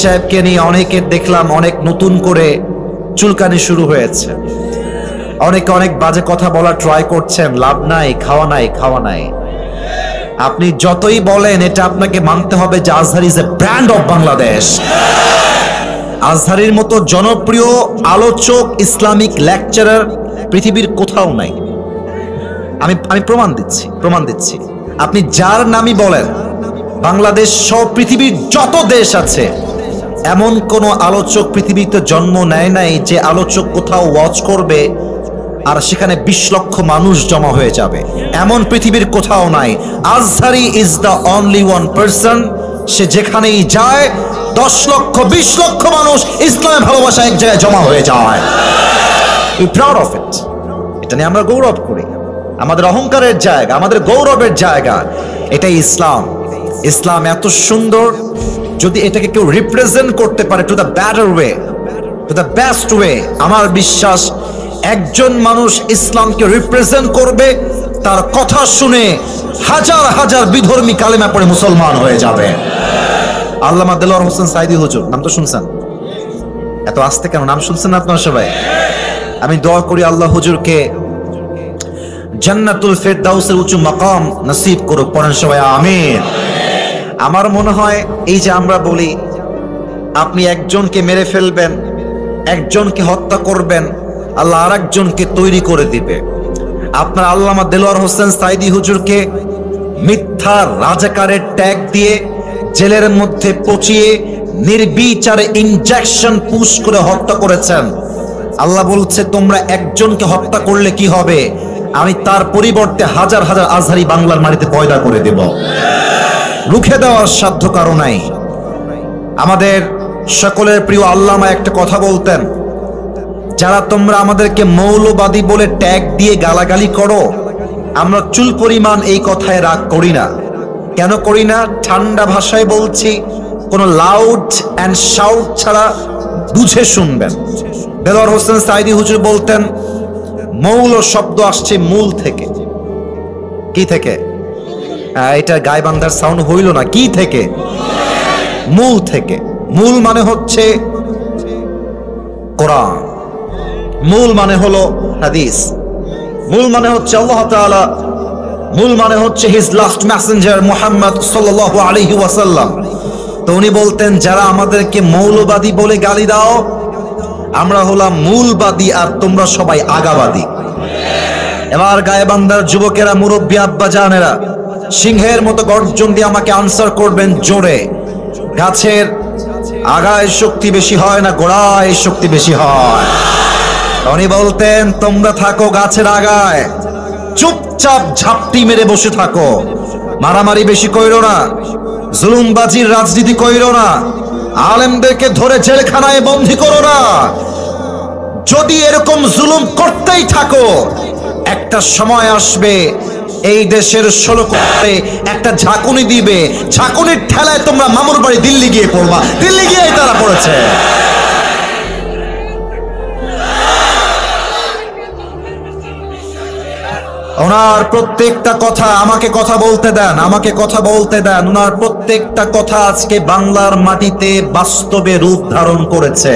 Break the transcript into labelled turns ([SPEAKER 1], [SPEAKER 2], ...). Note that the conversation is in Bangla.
[SPEAKER 1] সাহেবকে নিয়ে অনেকে দেখলাম অনেক নতুন করে চুলকানি শুরু হয়েছে, অনেকে অনেক বাজে কথা বলা ট্রাই করছেন, লাভ নাই, খাওয়া নাই, খাওয়া নাই। আপনি যতই বলেন এটা আপনাকে মানতে হবে যে Azhar is a brand of Bangladesh. আজহারের মতো জনপ্রিয় আলোচক, ইসলামিক লেকচারার পৃথিবীর কোথাও নাই। আমি প্রমাণ দিচ্ছি। আপনি যার নামই বলেন, বাংলাদেশ সব পৃথিবীর যত দেশ আছে, এমন কোন আলোচক পৃথিবীতে জন্ম নেয় নাই যে আলোচক কোথাও ওয়াচ করবে আর সেখানে 20 লক্ষ মানুষ জমা হয়ে যাবে, এমন পৃথিবীর কোথাও নাই। Azhari is the only one person, সে যেখানেই যায় 10 লক্ষ 20 লক্ষ মানুষ ইসলামের ভালোবাসা এক জায়গায় জমা হয়ে যায়। We proud of it. এটা নিয়ে আমরা গৌরব করি, আমাদের অহংকারের জায়গা, আমাদের গৌরবের জায়গা এটাই ইসলাম। ইসলাম এত সুন্দর, যদি এটাকে কেউ রিপ্রেজেন্ট করতে পারে to the better way, to the best way, আমার বিশ্বাস একজন মানুষ ইসলামকে রিপ্রেজেন্ট করবে, তার কথা শুনে হাজার হাজার বিধর্মী কালেমা পড়ে মুসলমান হয়ে যাবে। আল্লামা দেলোয়ার হোসেন সাইদি হুজুর, নাম তো শুনছেন? এত আস্তে কেন, নাম শুনছেন না আপনারা সবাই? আমি দোয়া করি আল্লাহ হুজুরকে জান্নাতুল ফেরদাউসের উঁচু মাকাম নসিব করুক। পড়েন সবাই আমিন। আমার মনে হয় এই যে আমরা বলি আপনি একজনকে মেরে ফেলবেন, একজনকে হত্যা করবেন, আল্লাহ আর একজনকে তৈরি করে দিবে। আপনার আল্লামা দেলোয়ার হোসেন সাইদি হুজুরকে মিথ্যা রাজাকারের ট্যাগ দিয়ে জেলের মধ্যে পচিয়ে নির্বিচারে ইনজেকশন পুশ করে হত্যা করেছেন। আল্লাহ বলছে তোমরা একজনকে হত্যা করলে কি হবে, আমি তার পরিবর্তে হাজার হাজার আজহারি বাংলার মাটিতে পয়দা করে দেব। রুখে দেওয়ার সাধ্য কারো নাই। আমাদের সকলের প্রিয় আল্লামা একটা কথা বলতেন, যারা তোমরা আমাদেরকে মৌলবাদী বলে ট্যাগ দিয়ে গালাগালি করো, আমরা চুল পরিমাণ এই কথায় রাগ করি না। কেন করি না? ঠান্ডা ভাষায় বলছি, কোন লাউড অ্যান্ড শাউট ছাড়া বুঝে শুনবেন। দেলোয়ার হোসেন সাইদি হুজুর বলতেন মৌল শব্দ আসছে মূল থেকে। কি থেকে? এটা গায়বান্ধার সাউন্ড হইল না। কি থেকে? মূল থেকে। মূল মানে হচ্ছে কোরআন, মূল মানে হলো হাদিস, মূল মানে হচ্ছে আল্লাহ তাআলা, মূল মানে হচ্ছে হিজ লাস্ট মেসেঞ্জার মুহাম্মদ সাল্লাল্লাহু আলাইহি ওয়াসাল্লাম। তো উনি বলতেন যারা আমাদেরকে মৌলবাদী বলে গালি দাও, আমরা হলাম মূলবাদী আর তোমরা সবাই আগাবাদী। এবার গায়বান্ধার যুবকেরা, মুরব্বী আব্বা জানেরা, সিংহের মতো গর্জন দিয়ে আমাকে আনসার করবেন জোরে। গাছের আগায় শক্তি বেশি হয় না গোড়ায় শক্তি বেশি হয়? উনি বলতেন তোমরা থাকো গাছের আগায়, চুপচাপ ঝাপটি মেরে বসে থাকো, মারামারি বেশি কইরো না, জুলুমবাজির রাজনীতি কইরো না, আলেমদেরকে ধরে জেলখানায় বন্দী করো না। যদি এরকম জুলুম করতেই থাকো, একটা সময় আসবে এই দেশের 16 কোটি একটা ঝাঁকুনি দিবে, ঝাঁকুনির ঠেলায় তোমরা মামুর বাড়ি দিল্লি গিয়ে পড়বা। দিল্লি গিয়ে তারা পড়েছে। ওনার প্রত্যেকটা কথা, আমাকে কথা বলতে দেন, আমাকে কথা বলতে দেন, ওনার প্রত্যেকটা কথা আজকে বাংলার মাটিতে বাস্তবে রূপ ধারণ করেছে।